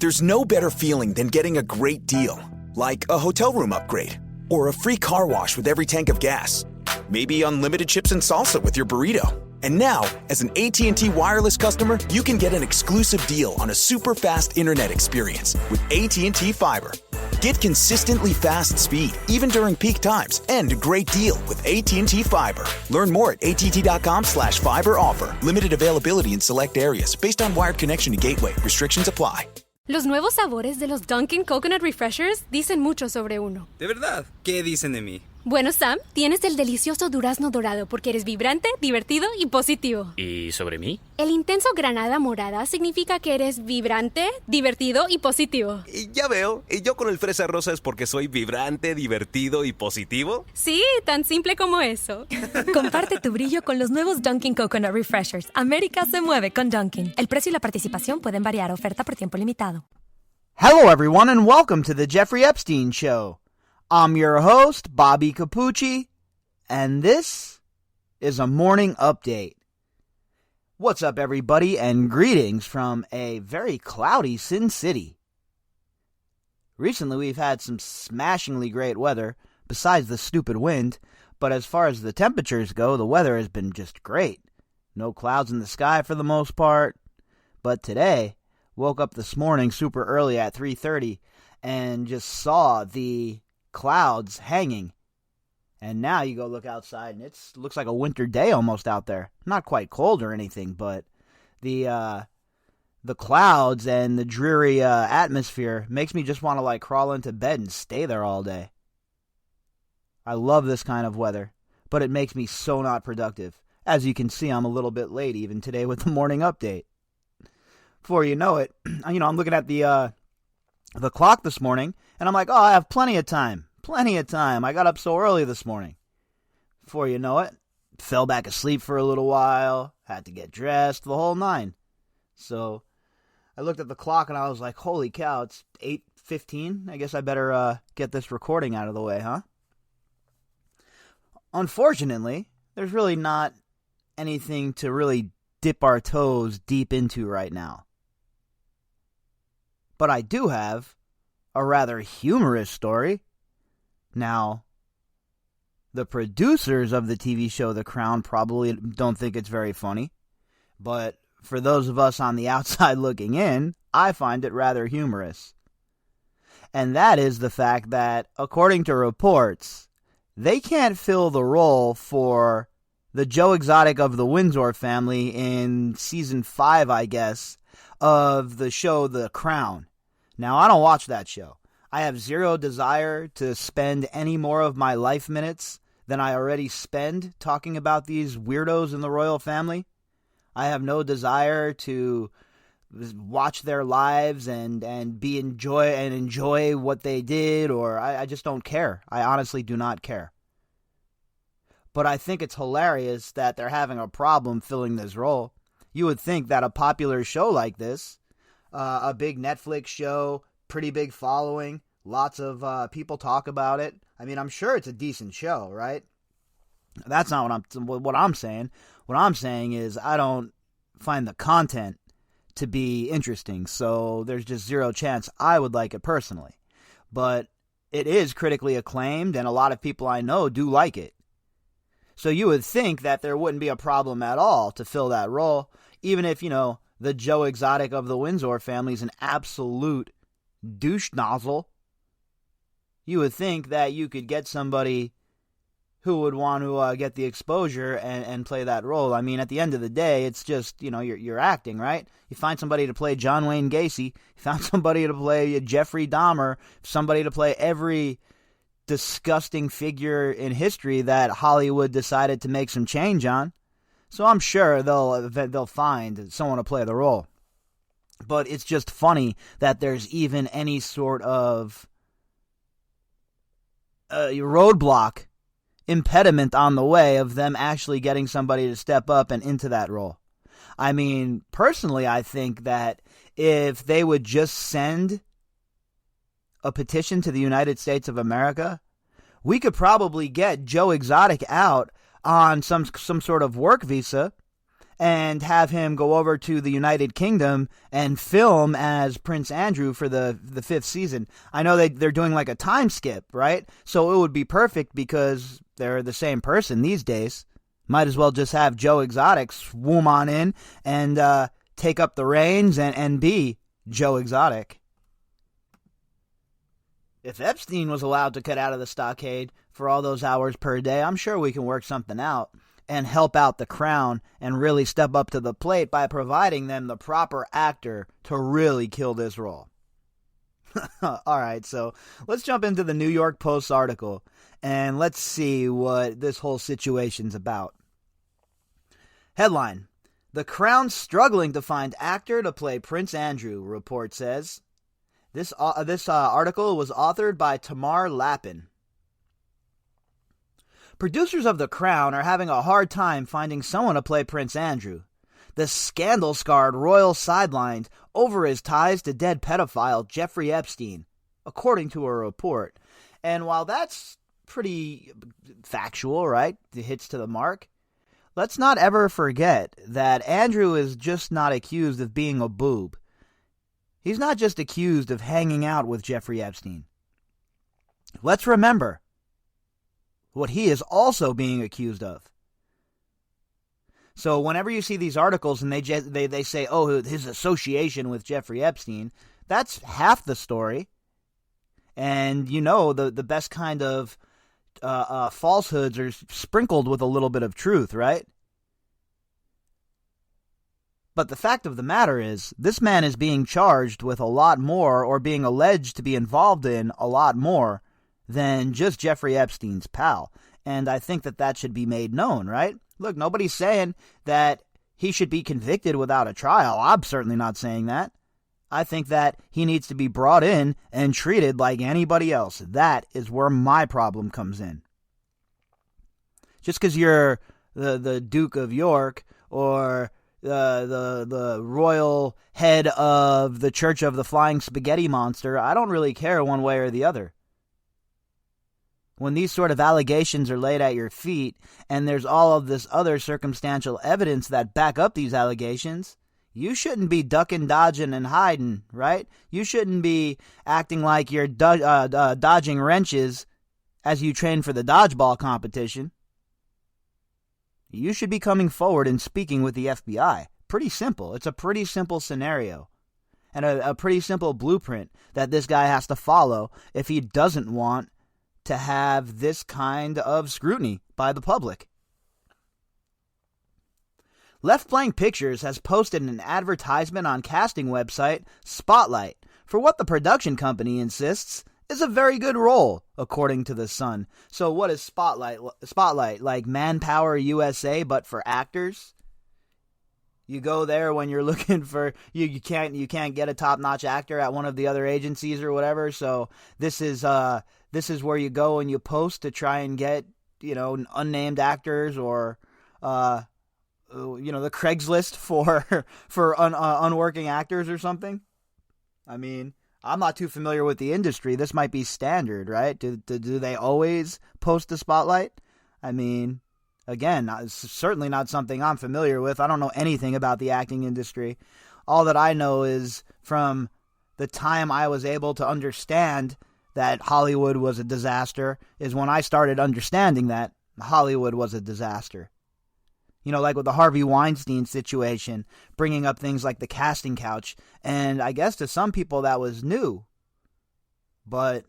There's no better feeling than getting a great deal, like a hotel room upgrade or a free car wash with every tank of gas. Maybe unlimited chips and salsa with your burrito. And now, as an AT&T Wireless customer, you can get an exclusive deal on a super fast internet experience with AT&T Fiber. Get consistently fast speed, even during peak times, and a great deal with AT&T Fiber. Learn more at att.com/fiber offer. Limited availability in select areas based on wired connection to gateway. Restrictions apply. Los nuevos sabores de los Dunkin' Coconut Refreshers dicen mucho sobre uno. ¿De verdad? ¿Qué dicen de mí? Bueno, Sam, tienes el delicioso durazno dorado porque eres vibrante, divertido y positivo. ¿Y sobre mí? El intenso granada morada significa que eres vibrante, divertido y positivo. Y ya veo, ¿y yo con el fresa rosa es porque soy vibrante, divertido y positivo? Sí, tan simple como eso. Comparte tu brillo con los nuevos Dunkin' Coconut Refreshers. América se mueve con Dunkin'. El precio y la participación pueden variar. Oferta por tiempo limitado. Hello, everyone, and welcome to the Jeffrey Epstein Show. I'm your host, Bobbycapucci, and this is a morning update. What's up, everybody, and greetings from a very cloudy Sin City. Recently, we've had some smashingly great weather, besides the stupid wind, but as far as the temperatures go, the weather has been just great. No clouds in the sky for the most part, but today, woke up this morning super early at 3:30 and just saw the clouds hanging. And now you go look outside and it looks like a winter day almost out there. Not quite cold or anything, but the clouds and the dreary atmosphere makes me just want to like crawl into bed and stay there all day. I love this kind of weather, but it makes me so not productive. As you can see, I'm a little bit late even today with the morning update. Before you know it, I'm looking at the clock this morning, and I'm like, oh, I have plenty of time. I got up so early this morning. Before you know it, fell back asleep for a little while, had to get dressed, the whole nine. So I looked at the clock, and I was like, holy cow, it's 8:15. I guess I better get this recording out of the way, huh? Unfortunately, there's really not anything to really dip our toes deep into right now. But I do have a rather humorous story. Now, the producers of the TV show The Crown probably don't think it's very funny, but for those of us on the outside looking in, I find it rather humorous. And that is the fact that, according to reports, they can't fill the role for the Joe Exotic of the Windsor family in season 5, I guess, of the show The Crown. Now, I don't watch that show. I have zero desire to spend any more of my life minutes than I already spend talking about these weirdos in the royal family. I have no desire to watch their lives and enjoy what they did, or I just don't care. I honestly do not care. But I think it's hilarious that they're having a problem filling this role. You would think that a popular show like this, a big Netflix show, pretty big following, lots of people talk about it. I mean, I'm sure it's a decent show, right? That's not what I'm saying. What I'm saying is I don't find the content to be interesting, so there's just zero chance I would like it personally. But it is critically acclaimed, and a lot of people I know do like it. So you would think that there wouldn't be a problem at all to fill that role, even if, the Joe Exotic of the Windsor family is an absolute douche nozzle. You would think that you could get somebody who would want to get the exposure and play that role. I mean, at the end of the day, it's just, you're acting, right? You find somebody to play John Wayne Gacy, you found somebody to play Jeffrey Dahmer, somebody to play every disgusting figure in history that Hollywood decided to make some change on. So I'm sure they'll find someone to play the role. But it's just funny that there's even any sort of roadblock, impediment on the way of them actually getting somebody to step up and into that role. I mean, personally, I think that if they would just send a petition to the United States of America, we could probably get Joe Exotic out on some sort of work visa and have him go over to the United Kingdom and film as Prince Andrew for the fifth season. I know they're doing like a time skip, right? So it would be perfect because they're the same person these days. Might as well just have Joe Exotic swoom on in and take up the reins and be Joe Exotic. If Epstein was allowed to cut out of the stockade for all those hours per day, I'm sure we can work something out and help out the Crown and really step up to the plate by providing them the proper actor to really kill this role. All right, so let's jump into the New York Post article and let's see what this whole situation's about. Headline: The Crown struggling to find actor to play Prince Andrew, report says. This article was authored by Tamar Lappin. Producers of The Crown are having a hard time finding someone to play Prince Andrew. The scandal-scarred royal sidelined over his ties to dead pedophile Jeffrey Epstein, according to a report. And while that's pretty factual, right? It hits to the mark. Let's not ever forget that Andrew is just not accused of being a boob. He's not just accused of hanging out with Jeffrey Epstein. Let's remember what he is also being accused of. So whenever you see these articles and they say, oh, his association with Jeffrey Epstein, that's half the story. And you know the best kind of falsehoods are sprinkled with a little bit of truth, right? But the fact of the matter is, this man is being charged with a lot more, or being alleged to be involved in a lot more, than just Jeffrey Epstein's pal. And I think that should be made known, right? Look, nobody's saying that he should be convicted without a trial. I'm certainly not saying that. I think that he needs to be brought in and treated like anybody else. That is where my problem comes in. Just because you're the Duke of York or the royal head of the Church of the Flying Spaghetti Monster, I don't really care one way or the other. When these sort of allegations are laid at your feet and there's all of this other circumstantial evidence that back up these allegations, you shouldn't be ducking, dodging, and hiding, right? You shouldn't be acting like you're dodging wrenches as you train for the dodgeball competition. You should be coming forward and speaking with the FBI. Pretty simple. It's a pretty simple scenario and a pretty simple blueprint that this guy has to follow if he doesn't want to have this kind of scrutiny by the public. Left Blank Pictures has posted an advertisement on casting website Spotlight for what the production company insists is a very good role, according to The Sun. So what is Spotlight? Spotlight, like Manpower USA, but for actors? You go there when you're looking for you can't get a top-notch actor at one of the other agencies or whatever. So this is where you go and you post to try and get, unnamed actors or the Craigslist for unworking actors or something. I mean, I'm not too familiar with the industry. This might be standard, right? Do they always post the Spotlight? I mean, again, it's certainly not something I'm familiar with. I don't know anything about the acting industry. All that I know is from the time I was able to understand that Hollywood was a disaster is when I started understanding that Hollywood was a disaster. Like with the Harvey Weinstein situation, bringing up things like the casting couch. And I guess to some people that was new. But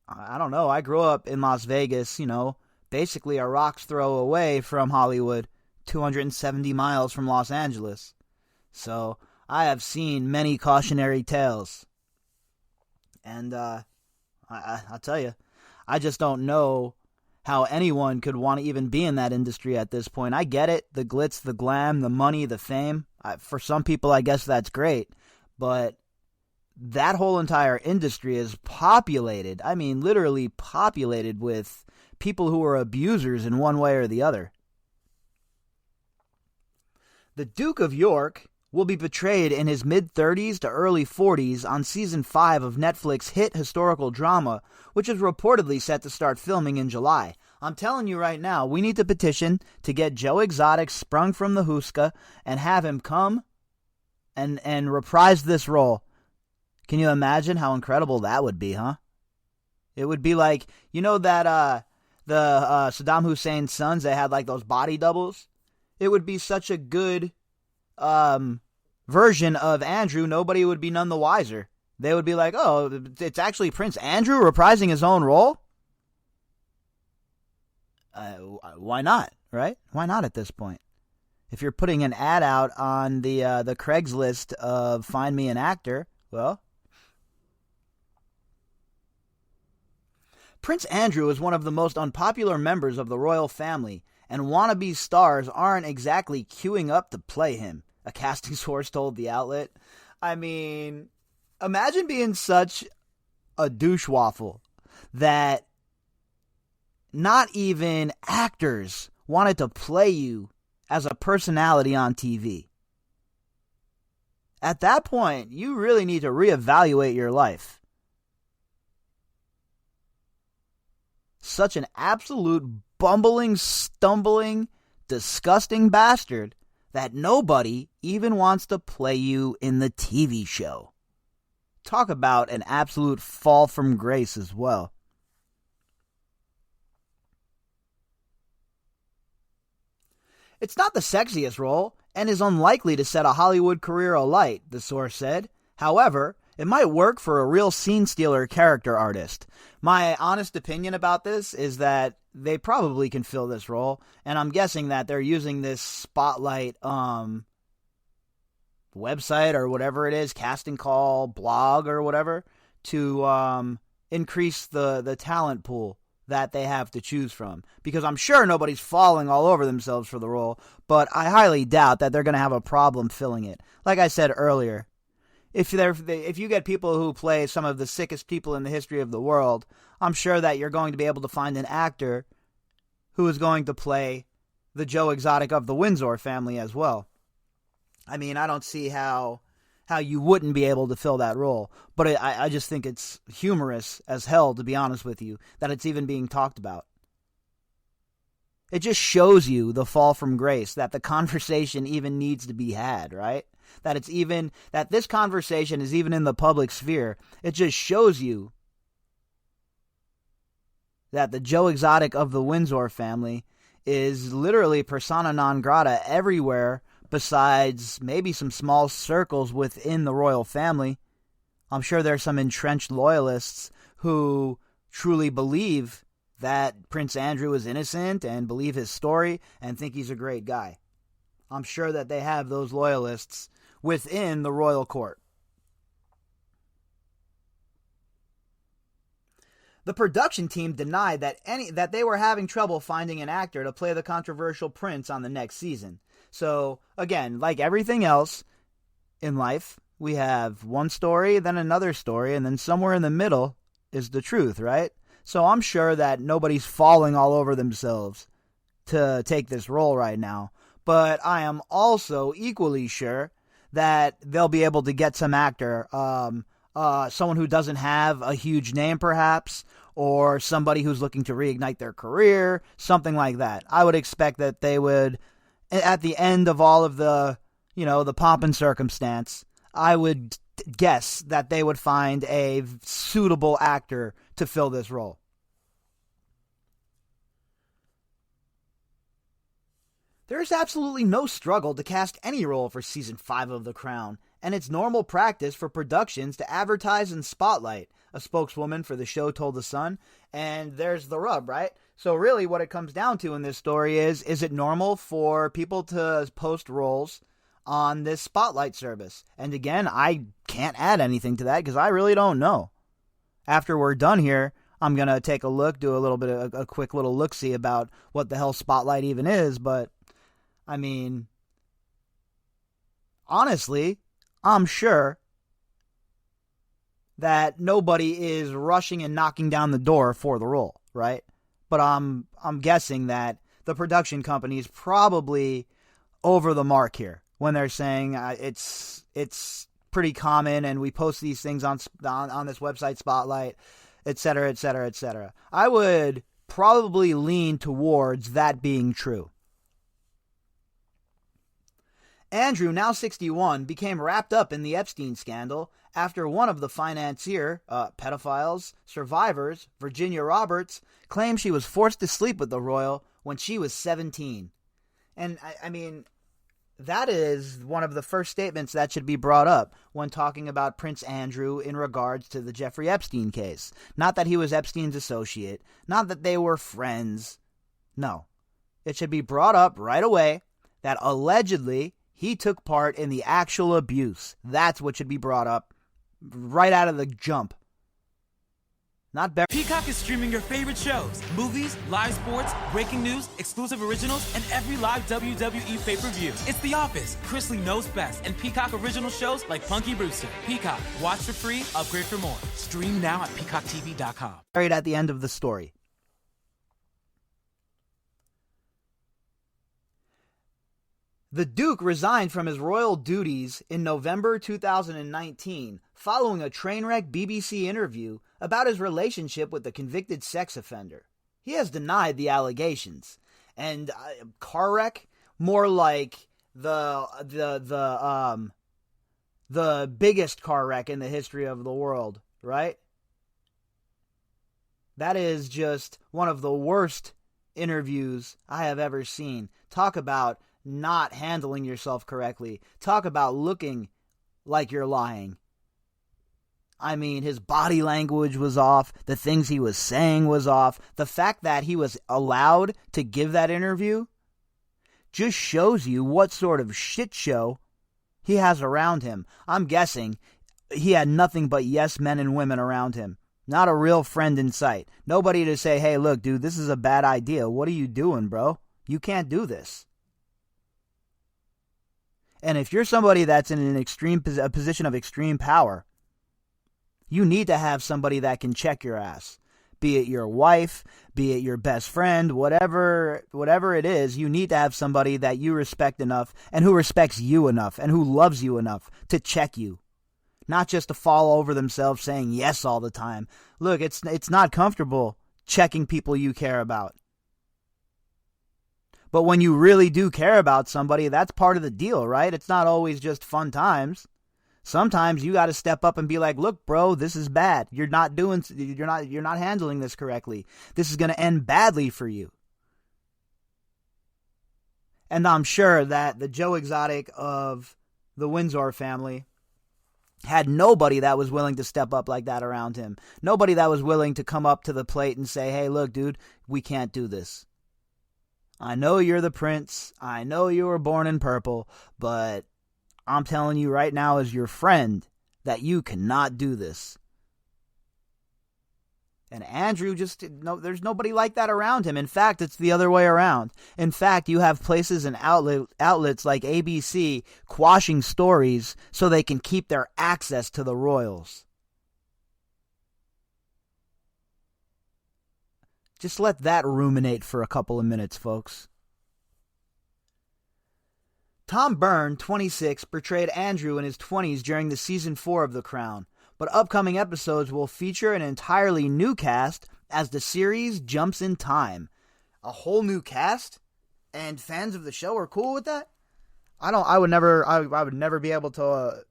I don't know. I grew up in Las Vegas, basically a rock's throw away from Hollywood, 270 miles from Los Angeles. So I have seen many cautionary tales. And I'll tell you, I just don't know how anyone could want to even be in that industry at this point. I get it, the glitz, the glam, the money, the fame. For some people, I guess that's great. But that whole entire industry is populated, I mean literally populated with people who are abusers in one way or the other. The Duke of York will be portrayed in his mid-30s to early 40s on Season 5 of Netflix hit historical drama, which is reportedly set to start filming in July. I'm telling you right now, we need to petition to get Joe Exotic sprung from the Huska and have him come and reprise this role. Can you imagine how incredible that would be, huh? It would be like, you know that the Saddam Hussein's sons, they had like those body doubles? It would be such a good version of Andrew, nobody would be none the wiser. They would be like, oh, it's actually Prince Andrew reprising his own role? Why not, right? Why not at this point? If you're putting an ad out on the Craigslist of find me an actor, well, Prince Andrew is one of the most unpopular members of the royal family, and wannabe stars aren't exactly queuing up to play him, a casting source told the outlet. I mean, imagine being such a douche-waffle that not even actors wanted to play you as a personality on TV. At that point, you really need to reevaluate your life. Such an absolute bumbling, stumbling, disgusting bastard that nobody even wants to play you in the TV show. Talk about an absolute fall from grace as well. It's not the sexiest role, and is unlikely to set a Hollywood career alight, the source said. However, it might work for a real scene stealer character artist. My honest opinion about this is that they probably can fill this role, and I'm guessing that they're using this Spotlight website or whatever it is, casting call, blog or whatever, to increase the talent pool that they have to choose from. Because I'm sure nobody's falling all over themselves for the role, but I highly doubt that they're going to have a problem filling it. Like I said earlier, if you get people who play some of the sickest people in the history of the world, I'm sure that you're going to be able to find an actor who is going to play the Joe Exotic of the Windsor family as well. I mean, I don't see how you wouldn't be able to fill that role. But I just think it's humorous as hell, to be honest with you, that it's even being talked about. It just shows you the fall from grace, that the conversation even needs to be had, right? That this conversation is even in the public sphere. It just shows you that the Joe Exotic of the Windsor family is literally persona non grata everywhere, besides maybe some small circles within the royal family. I'm sure there's some entrenched loyalists who truly believe that Prince Andrew is innocent and believe his story and think he's a great guy. I'm sure that they have those loyalists within the royal court. The production team denied that they were having trouble finding an actor to play the controversial prince on the next season. So, again, like everything else in life, we have one story, then another story, and then somewhere in the middle is the truth, right? So I'm sure that nobody's falling all over themselves to take this role right now. But I am also equally sure that they'll be able to get some actor, someone who doesn't have a huge name perhaps, or somebody who's looking to reignite their career, something like that. I would expect that they would, at the end of all of the pomp and circumstance, I would guess that they would find a suitable actor to fill this role. There's absolutely no struggle to cast any role for Season 5 of The Crown, and it's normal practice for productions to advertise and spotlight, a spokeswoman for the show told The Sun. And there's the rub, right? So really what it comes down to in this story is it normal for people to post roles on this spotlight service? And again, I can't add anything to that because I really don't know. After we're done here, I'm going to take a look, do a little bit of a quick little look-see about what the hell spotlight even is, but I mean, honestly, I'm sure that nobody is rushing and knocking down the door for the role, right? But I'm guessing that the production company is probably over the mark here when they're saying it's pretty common and we post these things on this website Spotlight, etc., etc., etc. I would probably lean towards that being true. Andrew, now 61, became wrapped up in the Epstein scandal after one of the financier, pedophiles, survivors, Virginia Roberts, claimed she was forced to sleep with the royal when she was 17. And, I mean, that is one of the first statements that should be brought up when talking about Prince Andrew in regards to the Jeffrey Epstein case. Not that he was Epstein's associate, not that they were friends. No. It should be brought up right away that allegedly he took part in the actual abuse. That's what should be brought up right out of the jump. Not Peacock is streaming your favorite shows, movies, live sports, breaking news, exclusive originals, and every live WWE pay-per-view. It's The Office, Chris Lee Knows Best, and Peacock original shows like Punky Brewster. Peacock, watch for free, upgrade for more. Stream now at peacocktv.com. Right at the end of the story. The Duke resigned from his royal duties in November 2019 following a train-wreck BBC interview about his relationship with the convicted sex offender. He has denied the allegations. And car wreck, more like the biggest car wreck in the history of the world, right? That is just one of the worst interviews I have ever seen. Talk about not handling yourself correctly. Talk about looking like you're lying. I mean, his body language was off. The things he was saying was off. The fact that he was allowed to give that interview just shows you what sort of shit show he has around him. I'm guessing he had nothing but yes men and women around him. Not a real friend in sight. Nobody to say, hey, look, dude, this is a bad idea. What are you doing, bro? You can't do this. And if you're somebody that's in a position of extreme power, you need to have somebody that can check your ass. Be it your wife, be it your best friend, whatever it is, you need to have somebody that you respect enough and who respects you enough and who loves you enough to check you. Not just to fall over themselves saying yes all the time. Look, it's not comfortable checking people you care about. But when you really do care about somebody, that's part of the deal, right? It's not always just fun times. Sometimes you got to step up and be like, look, bro, this is bad. You're not handling this correctly. This is going to end badly for you. And I'm sure that the Joe Exotic of the Windsor family had nobody that was willing to step up like that around him. Nobody that was willing to come up to the plate and say, hey, look, dude, we can't do this. I know you're the prince. I know you were born in purple, but I'm telling you right now as your friend that you cannot do this. And Andrew there's nobody like that around him. In fact, it's the other way around. In fact, you have places and outlets like ABC quashing stories so they can keep their access to the royals. Just let that ruminate for a couple of minutes, folks. Tom Byrne, 26, portrayed Andrew in his 20s during the season 4 of The Crown, but upcoming episodes will feature an entirely new cast as the series jumps in time. A whole new cast? And fans of the show are cool with that? I would never be able to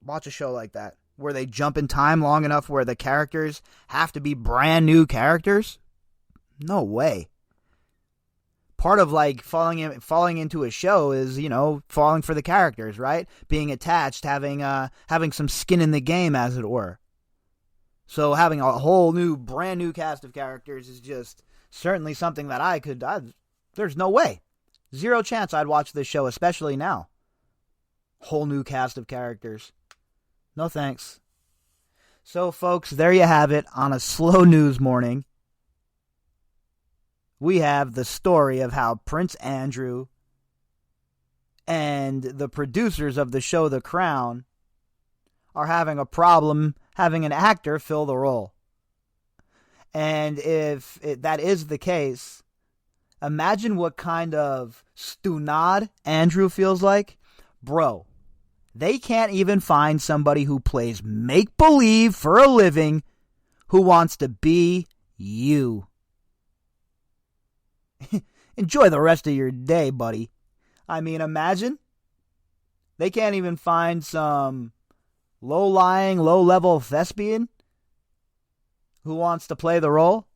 watch a show like that, where they jump in time long enough where the characters have to be brand new characters. No way. Part of like falling into a show is, falling for the characters, right? Being attached, having some skin in the game, as it were. So having a whole new, brand new cast of characters is just certainly something that there's no way. Zero chance I'd watch this show, especially now. Whole new cast of characters. No thanks. So folks, there you have it on a slow news morning. We have the story of how Prince Andrew and the producers of the show The Crown are having a problem having an actor fill the role. And if that is the case, imagine what kind of stunad Andrew feels like. Bro, they can't even find somebody who plays make-believe for a living who wants to be you. enjoy the rest of your day, buddy. I mean, imagine they can't even find some low-lying, low-level thespian who wants to play the role.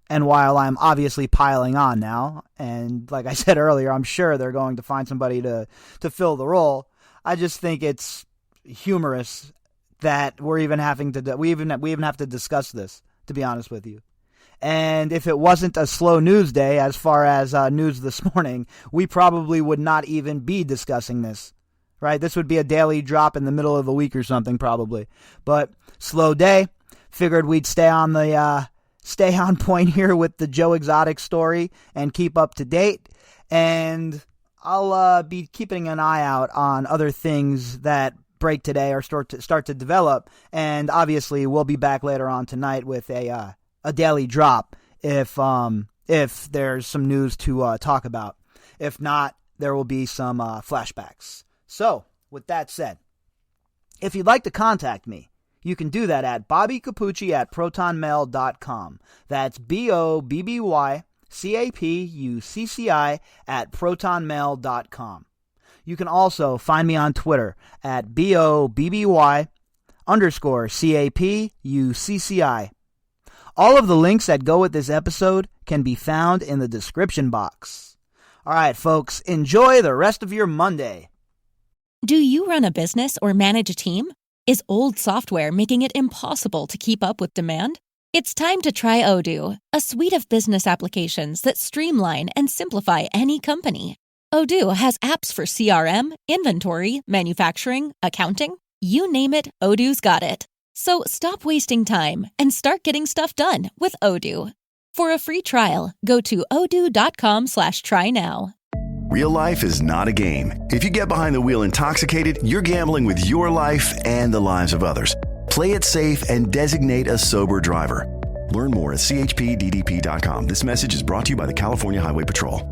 And while I'm obviously piling on now, and like I said earlier, I'm sure they're going to find somebody to fill the role, I just think it's humorous that we even have to discuss this, to be honest with you. And if it wasn't a slow news day as far as news this morning, we probably would not even be discussing this, right? This would be a daily drop in the middle of the week or something probably. But slow day. Figured we'd stay on point here with the Joe Exotic story and keep up to date. And I'll be keeping an eye out on other things that break today or start to develop. And obviously, we'll be back later on tonight with a daily drop if there's some news to talk about. If not, there will be some flashbacks. So, with that said, if you'd like to contact me, you can do that at bobbycapucci@protonmail.com. That's BOBBYCAPUCCI@protonmail.com. You can also find me on Twitter at BOBBY_CAPUCCI. All of the links that go with this episode can be found in the description box. All right, folks, enjoy the rest of your Monday. Do you run a business or manage a team? Is old software making it impossible to keep up with demand? It's time to try Odoo, a suite of business applications that streamline and simplify any company. Odoo has apps for CRM, inventory, manufacturing, accounting. You name it, Odoo's got it. So stop wasting time and start getting stuff done with Odoo. For a free trial, go to odoo.com/try now. Real life is not a game. If you get behind the wheel intoxicated, you're gambling with your life and the lives of others. Play it safe and designate a sober driver. Learn more at chpddp.com. This message is brought to you by the California Highway Patrol.